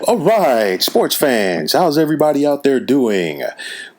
All right, sports fans, how's everybody out there doing?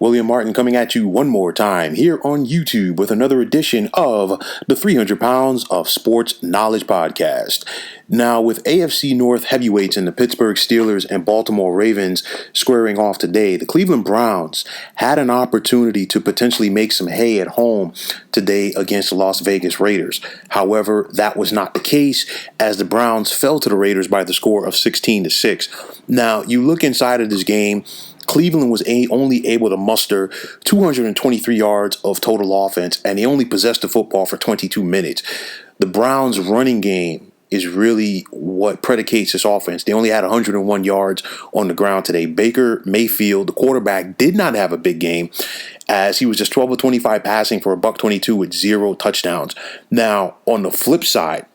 William Martin coming at you one more time here on YouTube with another edition of the 300 Pounds of Sports Knowledge Podcast. Now, with AFC North heavyweights in the Pittsburgh Steelers and Baltimore Ravens squaring off today, the Cleveland Browns had an opportunity to potentially make some hay at home today against the Las Vegas Raiders. However, that was not the case as the Browns fell to the Raiders by the score of 16-6. Now, you look inside of this game, Cleveland was only able to muster 223 yards of total offense, and they only possessed the football for 22 minutes. The Browns' running game is really what predicates this offense. They only had 101 yards on the ground today. Baker Mayfield, the quarterback, did not have a big game as he was just 12 of 25 passing for $122 with 0 touchdowns. Now, on the flip side,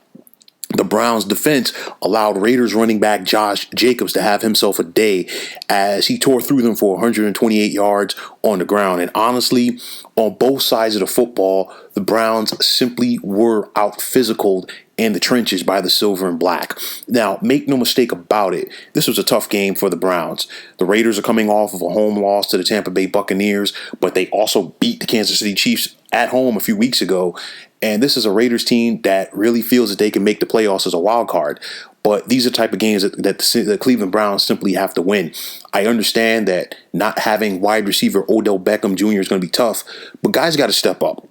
the Browns defense allowed Raiders running back Josh Jacobs to have himself a day as he tore through them for 128 yards on the ground. And honestly, on both sides of the football, the Browns simply were out-physicaled in the trenches by the silver and black. Now, make no mistake about it, this was a tough game for the Browns. The Raiders are coming off of a home loss to the Tampa Bay Buccaneers, but they also beat the Kansas City Chiefs at home a few weeks ago. And this is a Raiders team that really feels that they can make the playoffs as a wild card. But these are the type of games that the Cleveland Browns simply have to win. I understand that not having wide receiver Odell Beckham Jr. is going to be tough, but guys got to step up.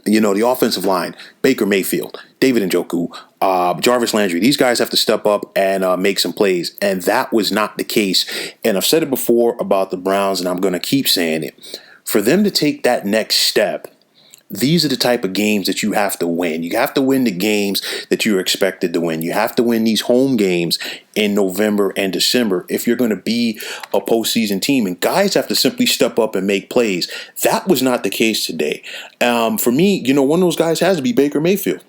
You know, the offensive line, Baker Mayfield, David Njoku, Jarvis Landry, these guys have to step up and make some plays. And that was not the case. And I've said it before about the Browns, and I'm going to keep saying it. For them to take that next step, these are the type of games that you have to win. You have to win the games that you're expected to win. You have to win these home games in November and December if you're going to be a postseason team. And guys have to simply step up and make plays. That was not the case today. For me, you know, one of those guys has to be Baker Mayfield.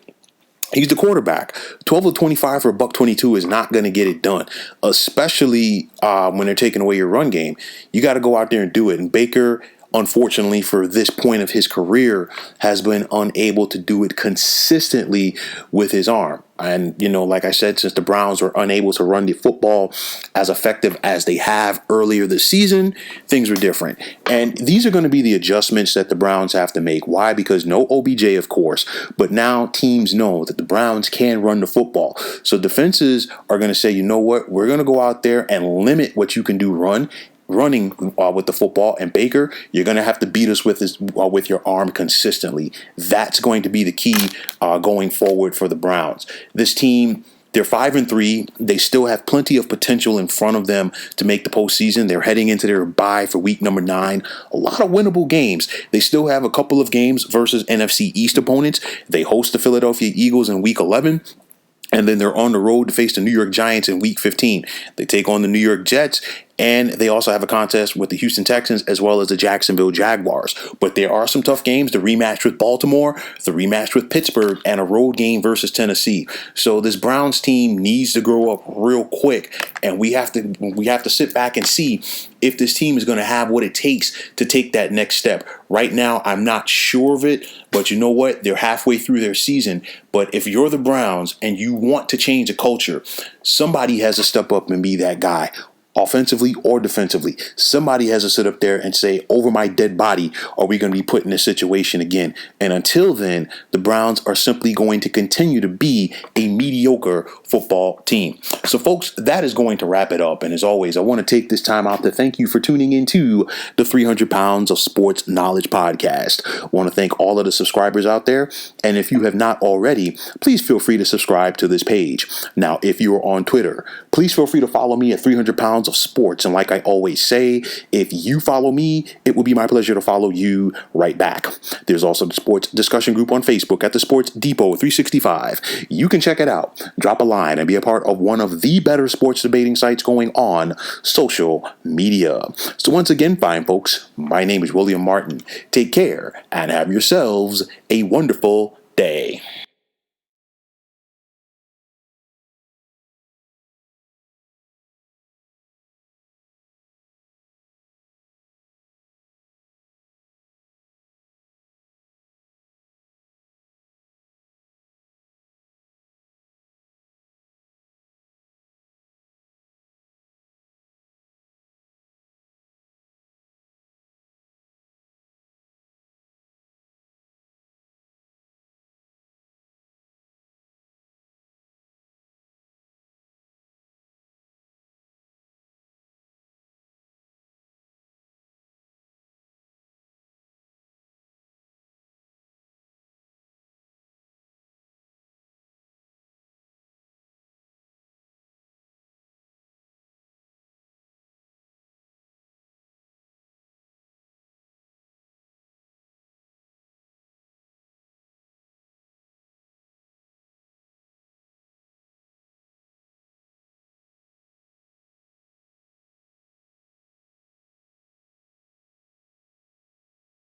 He's the quarterback. 12 of 25 for $122 is not going to get it done, especially when they're taking away your run game. You got to go out there and do it. And Baker, unfortunately, for this point of his career, has been unable to do it consistently with his arm. And, you know, like I said, since the Browns were unable to run the football as effective as they have earlier this season, things were different. And these are going to be the adjustments that the Browns have to make. Why? Because no OBJ, of course, but now teams know that the Browns can run the football. So defenses are going to say, you know what, we're going to go out there and limit what you can do running with the football, and Baker, you're going to have to beat us with your arm consistently. That's going to be the key going forward for the Browns. This team, they're 5-3. They still have plenty of potential in front of them to make the postseason. They're heading into their bye for week number 9. A lot of winnable games. They still have a couple of games versus NFC East opponents. They host the Philadelphia Eagles in week 11. And then they're on the road to face the New York Giants in week 15. They take on the New York Jets, and they also have a contest with the Houston Texans as well as the Jacksonville Jaguars. But there are some tough games, the rematch with Baltimore, the rematch with Pittsburgh, and a road game versus Tennessee. So this Browns team needs to grow up real quick, and we have to sit back and see if this team is going to have what it takes to take that next step. Right now, I'm not sure of it, but you know what? They're halfway through their season. But if you're the Browns and you want to change a culture, somebody has to step up and be that guy. Offensively or defensively, somebody has to sit up there and say, over my dead body, are we going to be put in this situation again? And until then, the Browns are simply going to continue to be a mediocre football team. So, folks, that is going to wrap it up. And as always, I want to take this time out to thank you for tuning into the 300 Pounds of Sports Knowledge Podcast. I want to thank all of the subscribers out there. And if you have not already, please feel free to subscribe to this page. Now, if you are on Twitter, please feel free to follow me at 300 Pounds of Sports. And like I always say, if you follow me, it will be my pleasure to follow you right back. There's also the sports discussion group on Facebook at the Sports Depot 365. You can check it out, drop a line, and be a part of one of the better sports debating sites going on social media. So once again, fine folks, my name is William Martin. Take care and have yourselves a wonderful day.